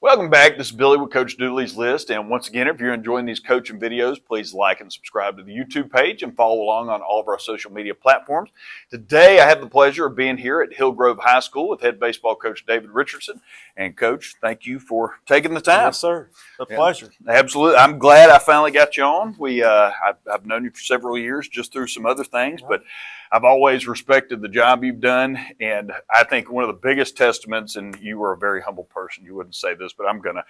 Welcome back. This is Billy with Coach Dooley's List. And once again, if you're enjoying these coaching videos, please like and subscribe to the YouTube page and follow along on all of our social media platforms. Today, I have the pleasure of being here at Hillgrove High School with head baseball coach David Richardson. And Coach, thank you for taking the time. Yes, sir. A pleasure. Absolutely. I'm glad I finally got you on. I've known you for several years just through some other things, but I've always respected the job you've done. And I think one of the biggest testaments, and you were a very humble person, you wouldn't say this, but I'm going to,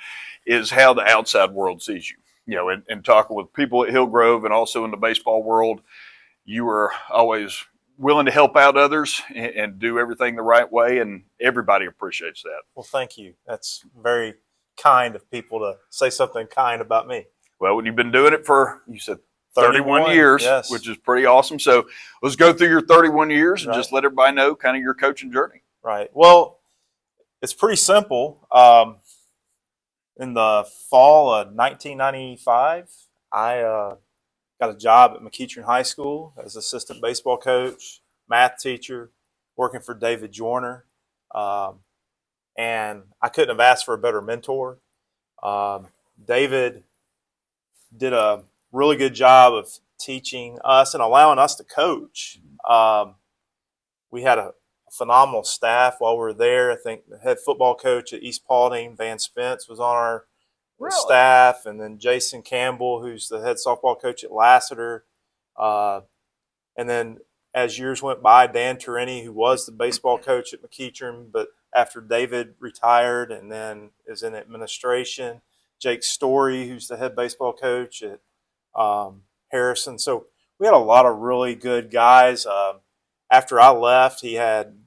is how the outside world sees you. You know, and talking with people at Hillgrove and also in the baseball world, you were always willing to help out others and do everything the right way, and everybody appreciates that. Well, thank you. That's very kind of people to say something kind about me. Well, when you've been doing it for, you said 31 years, yes, which is pretty awesome. So let's go through your 31 years and right. just let everybody know kind of your coaching journey. Right. Well, it's pretty simple. In the fall of 1995, I got a job at McEachern High School as assistant baseball coach, math teacher, working for David Joyner. And I couldn't have asked for a better mentor. David did a really good job of teaching us and allowing us to coach. We had a phenomenal staff while we were there. I think the head football coach at East Paulding, Van Spence, was on our staff, and then Jason Campbell, who's the head softball coach at Lassiter. And then as years went by, Dan Turini, who was the baseball coach at McEachern, but after David retired and then is in administration, Jake Story, who's the head baseball coach at Harrison. So we had a lot of really good guys. After I left, he had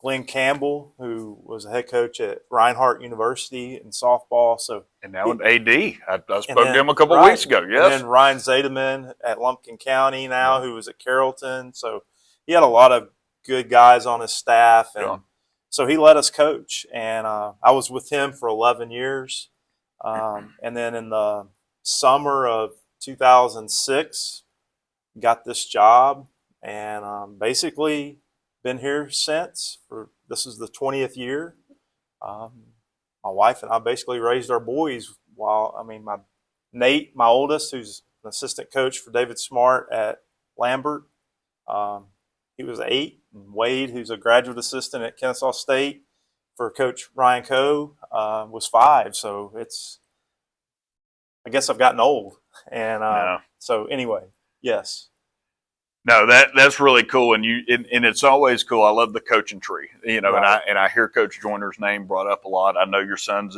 Glenn Campbell, who was a head coach at Reinhardt University in softball. And now an AD. I spoke to him a couple of weeks ago. Yes. And then Ryan Zademan at Lumpkin County now, who was at Carrollton. So he had a lot of good guys on his staff, and so he let us coach. And I was with him for 11 years. And then in the summer of 2006, got this job, and basically been here since. This is the 20th year. My wife and I basically raised our boys Nate, my oldest, who's an assistant coach for David Smart at Lambert, he was 8. And Wade, who's a graduate assistant at Kennesaw State for Coach Ryan Coe, was 5. So I guess I've gotten old. And so anyway, yes. No, that's really cool, and it's always cool. I love the coaching tree, you know, right. and I hear Coach Joyner's name brought up a lot. I know your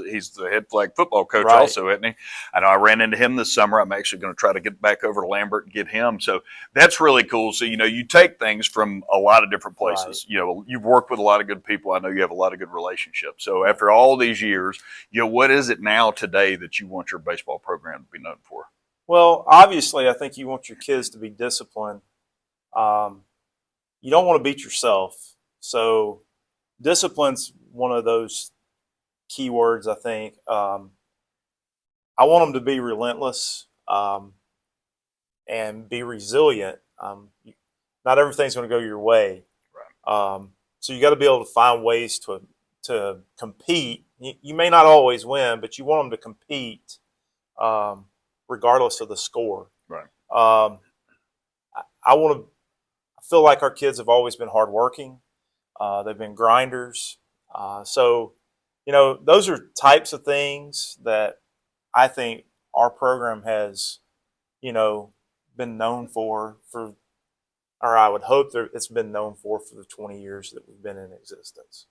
he's the head flag football coach right. also, isn't he? I know I ran into him this summer. I'm actually going to try to get back over to Lambert and get him. So that's really cool. So, you know, you take things from a lot of different places. Right. You know, you've worked with a lot of good people. I know you have a lot of good relationships. So after all these years, you know, what is it now today that you want your baseball program to be known for? Well, obviously, I think you want your kids to be disciplined. You don't want to beat yourself. So discipline's one of those key words, I think. I want them to be relentless and be resilient. Not everything's going to go your way. Right. So you got to be able to find ways to compete. You may not always win, but you want them to compete regardless of the score. Right. I feel like our kids have always been hardworking. They've been grinders. So, you know, those are types of things that I think our program has, you know, been known for, or I would hope that it's been known for the 20 years that we've been in existence.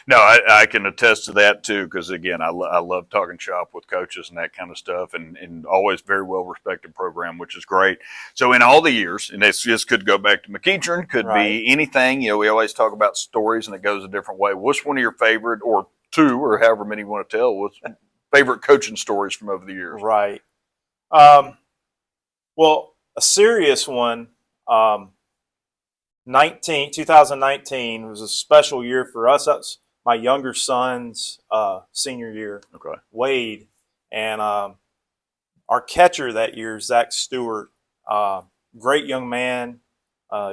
No, I can attest to that too, because again, I love talking shop with coaches and that kind of stuff, and always very well respected program, which is great. So in all the years, and this could go back to McEachern, could be anything. You know, we always talk about stories, and it goes a different way. What's one of your favorite, or two, or however many you want to tell? What's favorite coaching stories from over the years? Right. Well, a serious one. 2019 was a special year for us. That's my younger son's senior year, Wade. And our catcher that year, Zach Stewart, great young man,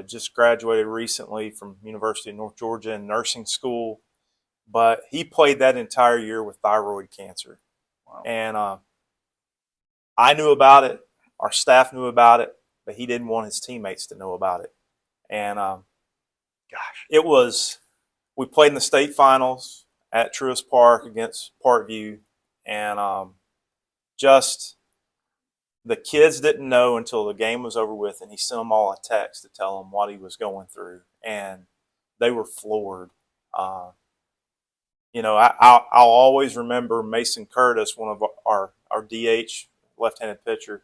just graduated recently from University of North Georgia in nursing school. but he played that entire year with thyroid cancer. Wow. And I knew about it. Our staff knew about it, but he didn't want his teammates to know about it. And Gosh, we played in the state finals at Truist Park against Parkview, and just the kids didn't know until the game was over with, and he sent them all a text to tell them what he was going through, and they were floored. I'll always remember Mason Curtis, one of our DH, left-handed pitcher,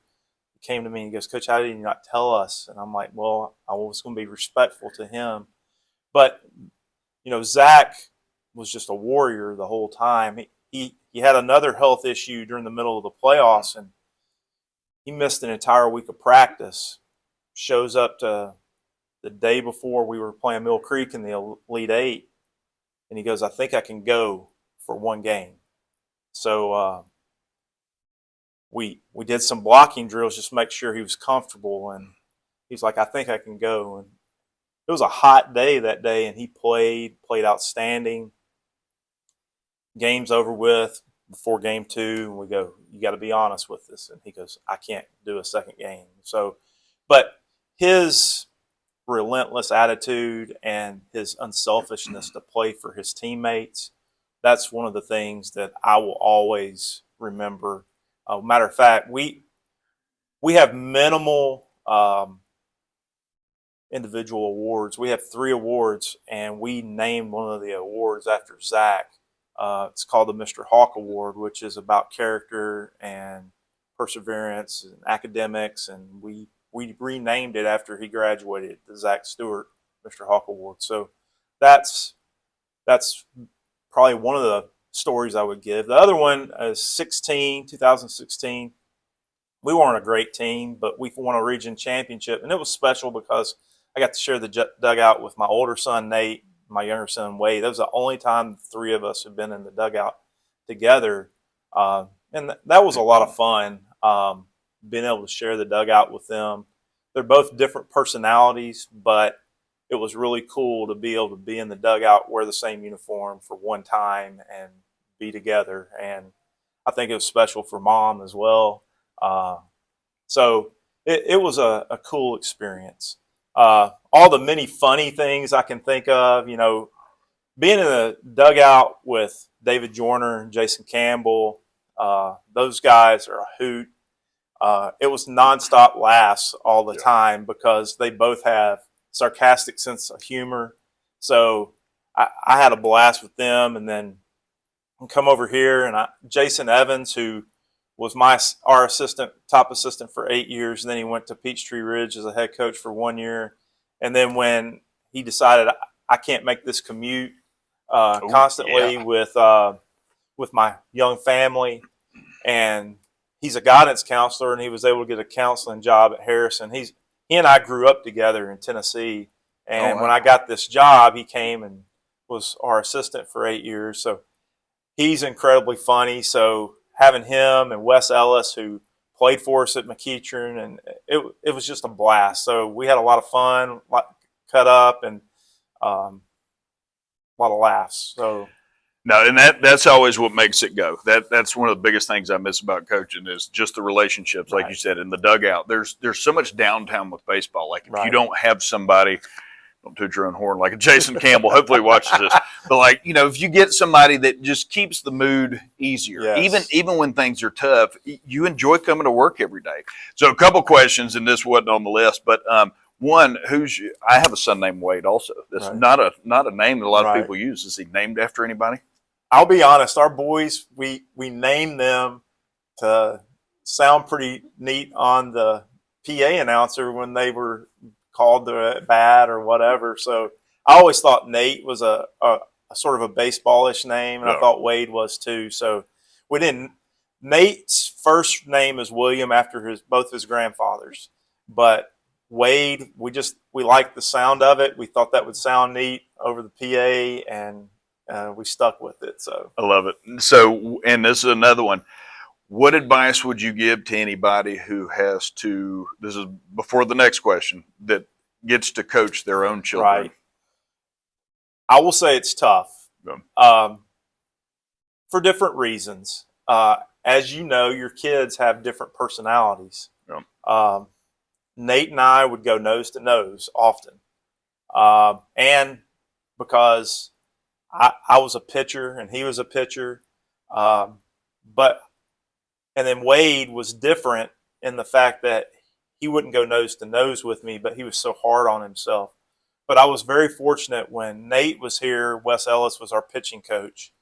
came to me and he goes, "Coach, how did you not tell us?" And I'm like, well, I was going to be respectful to him. But, Zach was just a warrior the whole time. He had another health issue during the middle of the playoffs, and he missed an entire week of practice. Shows up to the day before we were playing Mill Creek in the Elite Eight, and he goes, "I think I can go for one game." So we did some blocking drills just to make sure he was comfortable, and he's like, "I think I can go." And it was a hot day that day, and he played outstanding. Game's over with before game 2, and we go, "You got to be honest with this." And he goes, "I can't do a second game." So, but his relentless attitude and his unselfishness to play for his teammates, that's one of the things that I will always remember. Matter of fact, we have minimal individual awards. We have 3 awards, and we named one of the awards after Zach. It's called the Mr. Hawk Award, which is about character and perseverance and academics, and we renamed it after he graduated, the Zach Stewart Mr. Hawk Award. So that's probably one of the stories I would give. The other one is 2016. We weren't a great team, but we won a region championship, and it was special because I got to share the dugout with my older son, Nate, my younger son, Wade. That was the only time the 3 of us had been in the dugout together, and that was a lot of fun, being able to share the dugout with them. They're both different personalities, but it was really cool to be able to be in the dugout, wear the same uniform for one time, and be together. And I think it was special for Mom as well. So it was a cool experience. All the many funny things I can think of, being in the dugout with David Joyner and Jason Campbell, those guys are a hoot. It was nonstop laughs all the time because they both have sarcastic sense of humor. So I had a blast with them, and then come over here, and Jason Evans, who was our top assistant for 8 years, and then he went to Peachtree Ridge as a head coach for 1 year. And then when he decided I can't make this commute constantly with my young family, and he's a guidance counselor, and he was able to get a counseling job at Harrison. He and I grew up together in Tennessee, and when I got this job, he came and was our assistant for 8 years. So he's incredibly funny. So having him and Wes Ellis, who played for us at McEachern, and it was just a blast. So we had a lot of fun, cut up, and a lot of laughs. So. No, and that's always what makes it go. That's one of the biggest things I miss about coaching is just the relationships, like you said, in the dugout. There's so much downtime with baseball. Like if you don't have somebody, don't toot your own horn, like a Jason Campbell, hopefully watches this, but like, if you get somebody that just keeps the mood easier, even when things are tough, you enjoy coming to work every day. So a couple questions, and this wasn't on the list, but one, I have a son named Wade also. That's not a name that a lot of people use. Is he named after anybody? I'll be honest, our boys, we named them to sound pretty neat on the PA announcer when they were called to at bat or whatever. So I always thought Nate was a sort of a baseball-ish name, and I thought Wade was too. So we didn't. Nate's first name is William after both his grandfathers, but Wade, we liked the sound of it. We thought that would sound neat over the PA, and we stuck with it. So I love it. So, and this is another one. What advice would you give to anybody who has to, this is before the next question, that gets to coach their own children? Right. I will say it's tough. Yeah. For different reasons. As you know, your kids have different personalities. Yeah. Nate and I would go nose to nose often. And because I was a pitcher and he was a pitcher. But and then Wade was different in the fact that he wouldn't go nose to nose with me, but he was so hard on himself. But I was very fortunate when Nate was here. Wes Ellis was our pitching coach,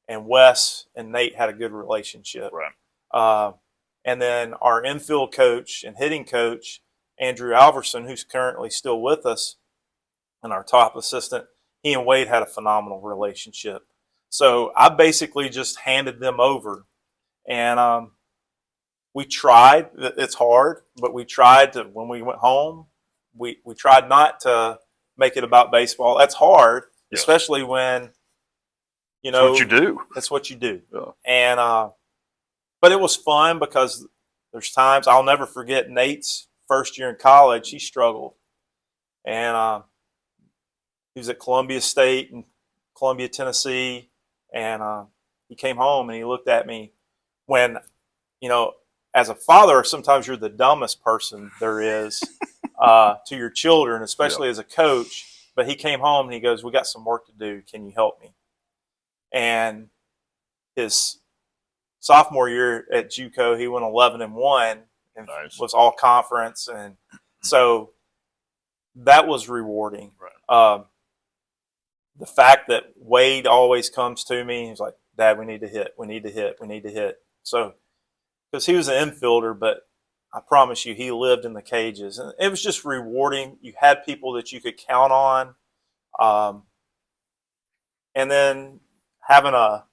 and Wes and Nate had a good relationship. Right. And then our infield coach and hitting coach, Andrew Alverson, who's currently still with us, and our top assistant, he and Wade had a phenomenal relationship. So I basically just handed them over. And we tried. It's hard, but we tried to, when we went home, we tried not to make it about baseball. That's hard, Yes. especially when, you That's know. what you do. That's what you do. Yeah. And but it was fun because there's times I'll never forget Nate's first year in college. He struggled. And he was at Columbia State and Columbia, Tennessee. And he came home and he looked at me when, you know, as a father, sometimes you're the dumbest person there is to your children, especially as a coach. But he came home and he goes, "We got some work to do. Can you help me?" And his sophomore year at JUCO, he went 11-1 and Nice. was all conference. And so that was rewarding. Right. The fact that Wade always comes to me, he's like, "Dad, we need to hit. We need to hit. We need to hit." So, because he was an infielder, but I promise you, he lived in the cages. And it was just rewarding. You had people that you could count on. And then having a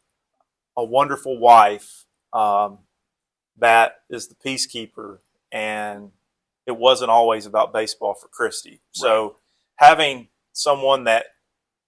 wonderful wife that is the peacekeeper. And it wasn't always about baseball for Christy. So having someone that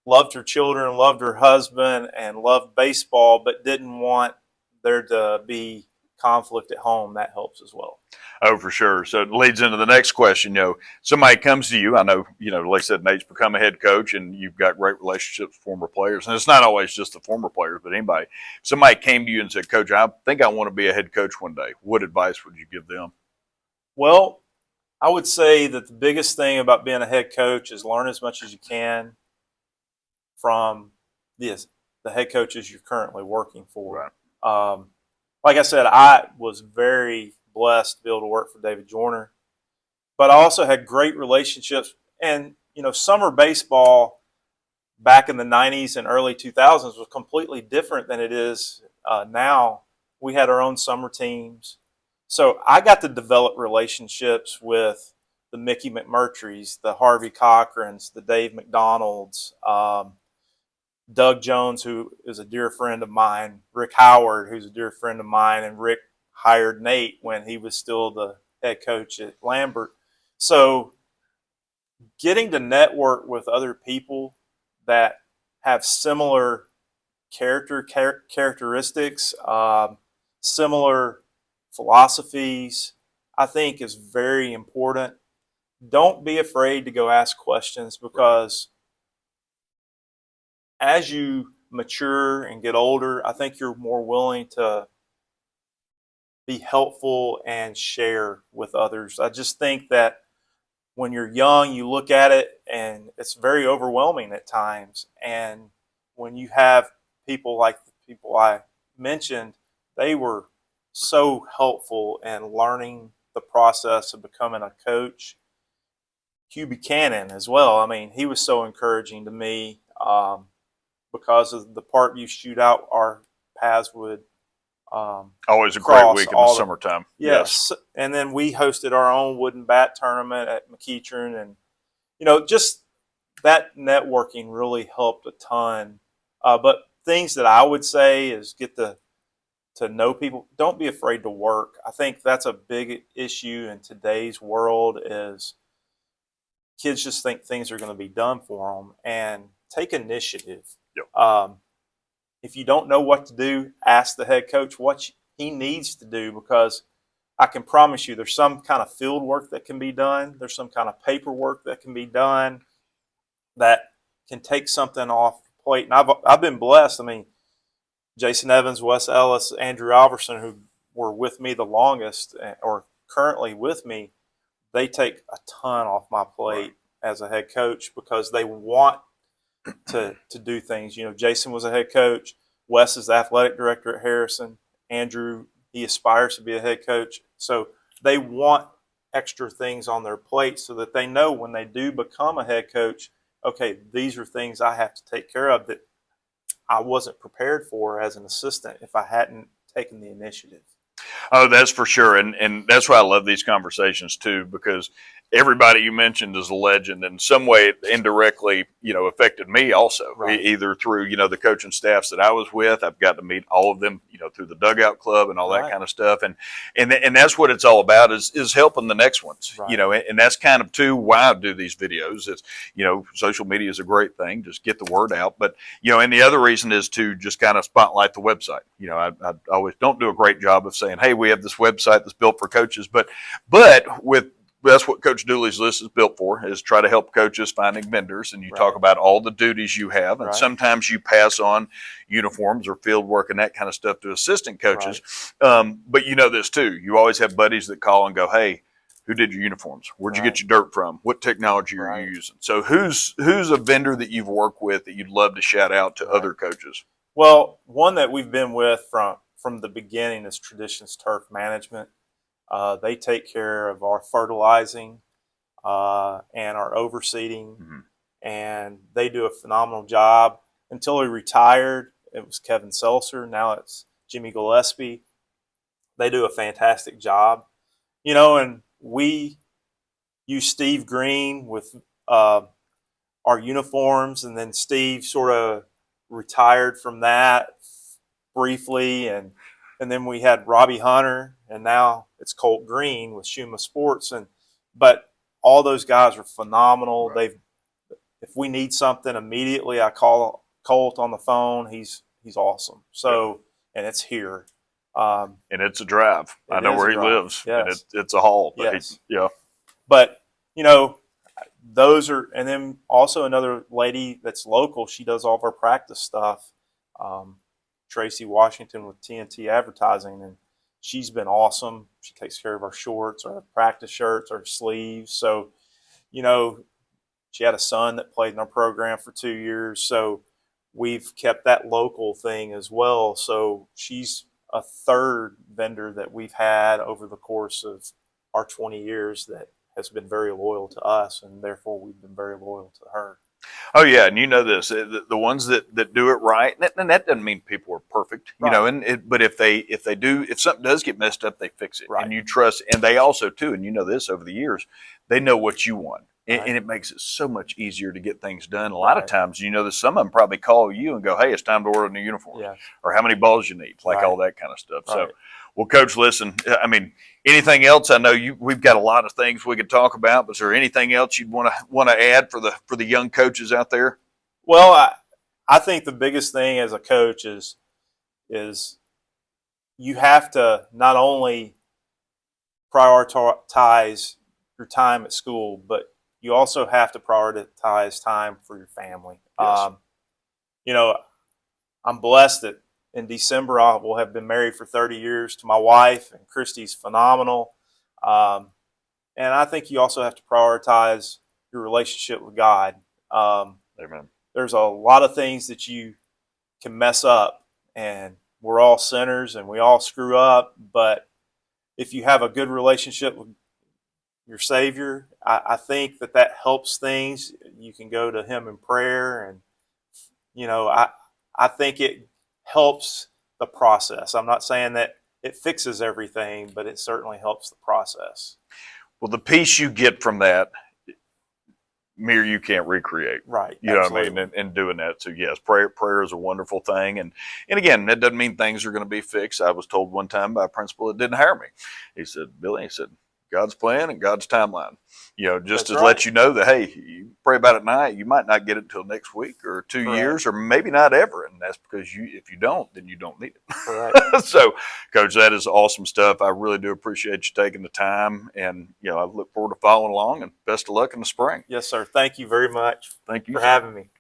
loved her children, loved her husband, and loved baseball, but didn't want there to be conflict at home, that helps as well. Oh, for sure. So it leads into the next question. You know, somebody comes to you. I know, you know, like I said, Nate's become a head coach, and you've got great relationships with former players. And it's not always just the former players, but anybody. Somebody came to you and said, "Coach, I think I want to be a head coach one day." What advice would you give them? Well, I would say that the biggest thing about being a head coach is learn as much as you can from the head coaches you're currently working for. Right. Like I said, I was very blessed to be able to work for David Joyner, but I also had great relationships. And, you know, summer baseball back in the 90s and early 2000s was completely different than it is now. We had our own summer teams. So I got to develop relationships with the Mickey McMurtrys, the Harvey Cochrans, the Dave McDonalds, Doug Jones, who is a dear friend of mine, Rick Howard, who's a dear friend of mine, and Rick hired Nate when he was still the head coach at Lambert. So getting to network with other people that have similar characteristics, similar philosophies, I think is very important. Don't be afraid to go ask questions, because as you mature and get older, I think you're more willing to be helpful and share with others. I just think that when you're young, you look at it and it's very overwhelming at times. And when you have people like the people I mentioned, they were so helpful in learning the process of becoming a coach. Hugh Buchanan as well. I mean, he was so encouraging to me. Because of the Parkview shootout, our paths would always a great week in the summertime. Yes. And then we hosted our own wooden bat tournament at McEachern, and you know, just that networking really helped a ton. But things that I would say is get to know people. Don't be afraid to work. I think that's a big issue in today's world. Is kids just think things are going to be done for them, and take initiative. Yep. If you don't know what to do, ask the head coach what he needs to do, because I can promise you there's some kind of field work that can be done. There's some kind of paperwork that can be done that can take something off the plate. And I've been blessed. I mean, Jason Evans, Wes Ellis, Andrew Alverson, who were with me the longest or currently with me, they take a ton off my plate as a head coach because they want to do things. You know, Jason was a head coach. Wes is the athletic director at Harrison. Andrew, he aspires to be a head coach. So they want extra things on their plate so that they know when they do become a head coach, okay, these are things I have to take care of that I wasn't prepared for as an assistant if I hadn't taken the initiative. Oh, that's for sure. And that's why I love these conversations too, because everybody you mentioned is a legend in some way. It indirectly, affected me also, either through, the coaching staffs that I was with. I've got to meet all of them, through the dugout club and all that kind of stuff. And that's what it's all about is helping the next ones, and that's kind of too why I do these videos. It's, social media is a great thing. Just get the word out. But, and the other reason is to just kind of spotlight the website. I always don't do a great job of saying, hey, we have this website that's built for coaches, but that's what Coach Dooley's list is built for, is try to help coaches finding vendors. And you talk about all the duties you have. And sometimes you pass on uniforms or field work and that kind of stuff to assistant coaches. But you know this too. You always have buddies that call and go, hey, who did your uniforms? Where'd you get your dirt from? What technology are you using? So who's a vendor that you've worked with that you'd love to shout out to other coaches? Well, one that we've been with from the beginning is Traditions Turf Management. They take care of our fertilizing and our overseeding, and they do a phenomenal job. Until he retired, it was Kevin Seltzer. Now it's Jimmy Gillespie. They do a fantastic job, and we use Steve Green with our uniforms, and then Steve sort of retired from that briefly, and then we had Robbie Hunter, and now it's Colt Green with Shuma Sports. But all those guys are phenomenal. If we need something immediately, I call Colt on the phone. He's awesome. So, and it's here. And it's a drive. I know where he lives. Yes. And it's a haul. But But, those are, and then also another lady that's local, she does all of our practice stuff. Tracy Washington with TNT Advertising, and she's been awesome. She takes care of our shorts, our practice shirts, our sleeves. So, she had a son that played in our program for 2 years. So we've kept that local thing as well. So she's a third vendor that we've had over the course of our 20 years that has been very loyal to us, and therefore we've been very loyal to her. Oh yeah, and this, the ones that do it right, and that doesn't mean people are perfect, but if something does get messed up, they fix it, and you trust, and they also too, and this over the years, they know what you want, and it makes it so much easier to get things done. A lot of times, that some of them probably call you and go, hey, it's time to order a new uniform, or how many balls you need, like all that kind of stuff. So, well, Coach, listen, I mean, anything else? I know we've got a lot of things we could talk about, but is there anything else you'd want to add for the young coaches out there? Well, I think the biggest thing as a coach is you have to not only prioritize your time at school, but you also have to prioritize time for your family. Yes. I'm blessed that in December I will have been married for 30 years to my wife, and Christy's phenomenal. And I think you also have to prioritize your relationship with God. Amen. There's a lot of things that you can mess up, and we're all sinners and we all screw up. But if you have a good relationship with your Savior, I think that helps things. You can go to Him in prayer, and I think it helps the process. I'm not saying that it fixes everything, but it certainly helps the process. Well, the peace you get from that, you can't recreate. Right. You Absolutely. Know what I mean? And doing that. So yes, prayer is a wonderful thing. And again, that doesn't mean things are going to be fixed. I was told one time by a principal that didn't hire me. He said, Billy, God's plan and God's timeline, just to let you know that, hey, you pray about it tonight, you might not get it until next week or 2 years, or maybe not ever. And that's because if you don't, then you don't need it. So, Coach, that is awesome stuff. I really do appreciate you taking the time, and, I look forward to following along, and best of luck in the spring. Yes, sir. Thank you very much. Thank you for having me.